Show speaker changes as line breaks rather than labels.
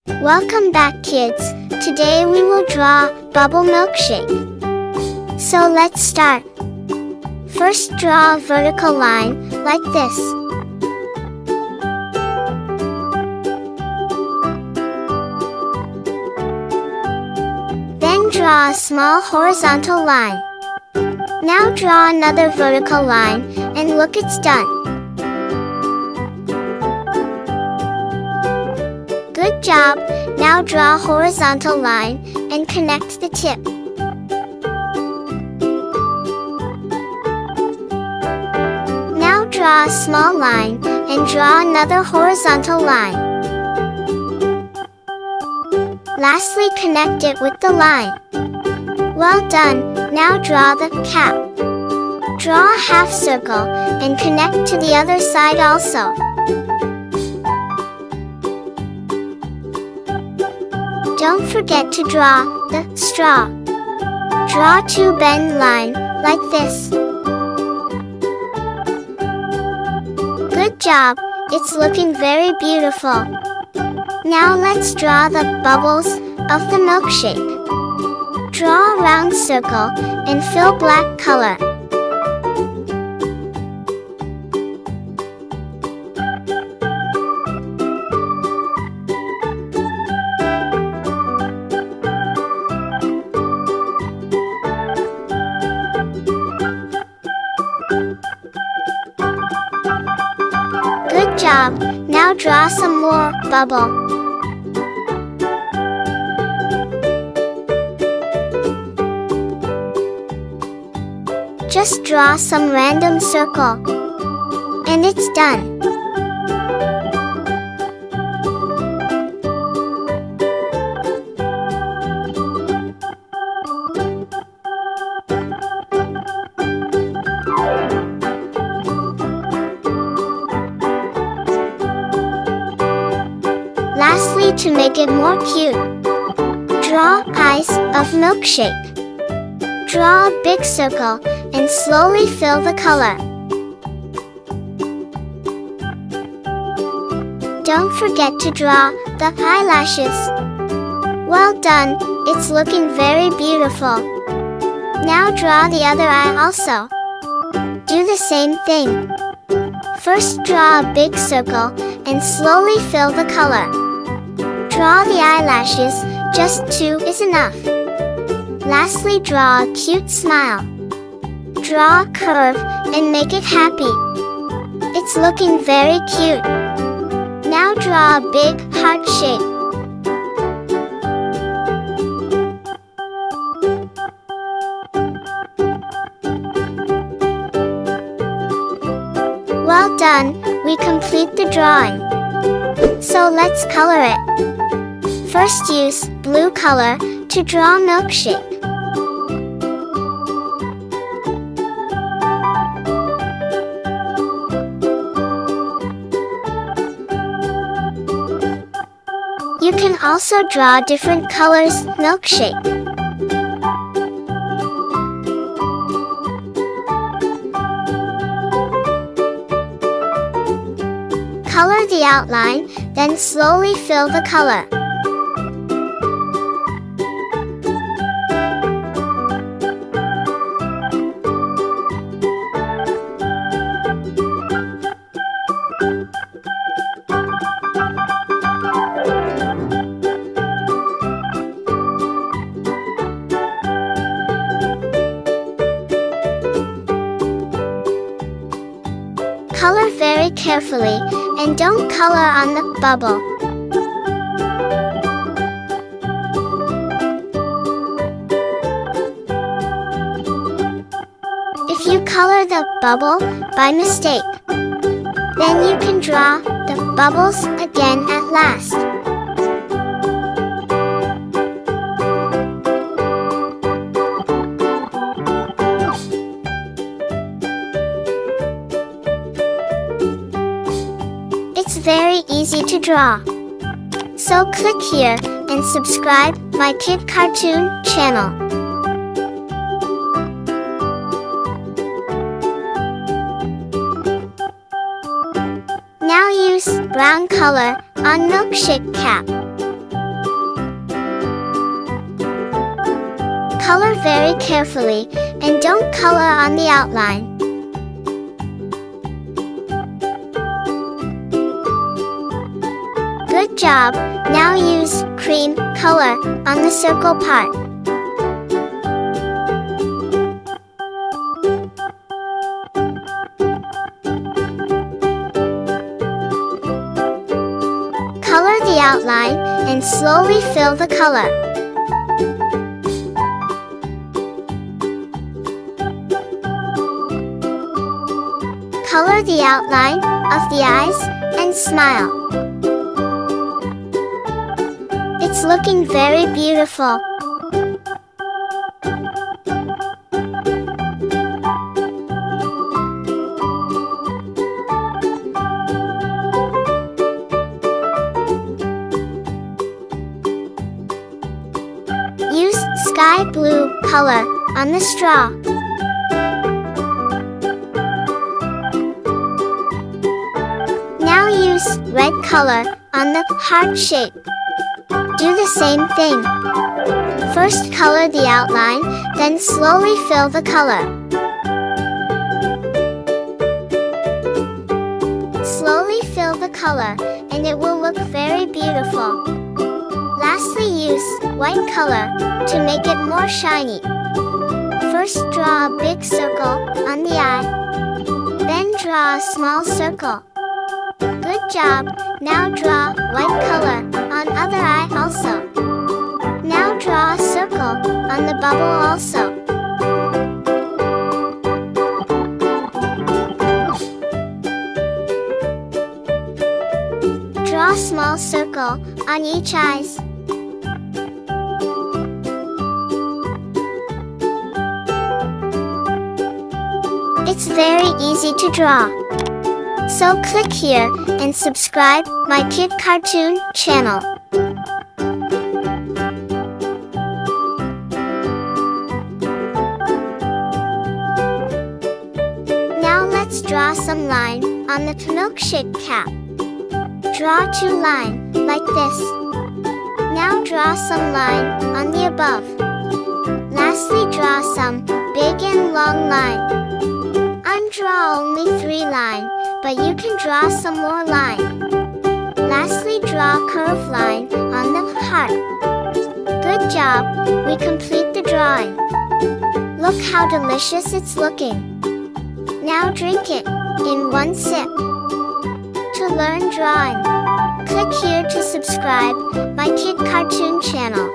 Welcome back, kids. Today we will draw bubble milkshake. So let's start. First, draw a vertical line like this. Then draw a small horizontal line. Now draw another vertical line and look, it's done. Good job! Now draw a horizontal line and connect the tip. Now draw a small line and draw another horizontal line. Lastly, connect it with the line. Well done! Now draw the cap. Draw a half circle and connect to the other side also. Don't forget to draw the straw. Draw two bend line like this. Good job! It's looking very beautiful. Now let's draw the bubbles of the milkshake. Draw a round circle and fill black color. Good job! Now draw some more bubble. Just draw some random circle. And it's done. Lastly, to make it more cute, draw eyes of milkshake. Draw a big circle and slowly fill the color. Don't forget to draw the eyelashes. Well done, it's looking very beautiful. Now draw the other eye also. Do the same thing. First, draw a big circle and slowly fill the color. Draw the eyelashes, just two is enough. Lastly, draw a cute smile. Draw a curve and make it happy. It's looking very cute. Now draw a big heart shape. Well done, we complete the drawing. So let's color it. First, use blue color to draw a milkshake. You can also draw different colors milkshake. Color the outline, then slowly fill the color. Color very carefully and don't color on the bubble. If you color the bubble by mistake, then you can draw the bubbles again at last. It's very easy to draw. So click here and subscribe my Kid Cartoon channel. Now use brown color on milkshake cap. Color very carefully, and don't color on the outline. Good job! Now use cream color on the circle part. Color the outline and slowly fill the color. Color the outline of the eyes and smile. It's looking very beautiful. Use sky blue color on the straw. Now use red color on the heart shape. Do the same thing. First color the outline, then slowly fill the color. Slowly fill the color, and it will look very beautiful. Lastly, use white color to make it more shiny. First draw a big circle on the eye. Then draw a small circle. Good job! Now draw white color on other eye also. Now draw a circle on the bubble also. Draw a small circle on each eyes. It's very easy to draw. So click here and subscribe my Kid Cartoon channel. Now let's draw some line on the Milkshake cap. Draw 2 lines like this. Now draw some line on the above. Lastly, draw some big and long line. Draw only 3 lines, but you can draw some more line. Lastly, draw a curved line on the heart. Good job! We complete the drawing. Look how delicious it's looking. Now drink it in one sip. To learn drawing, click here to subscribe my Kid Cartoon channel.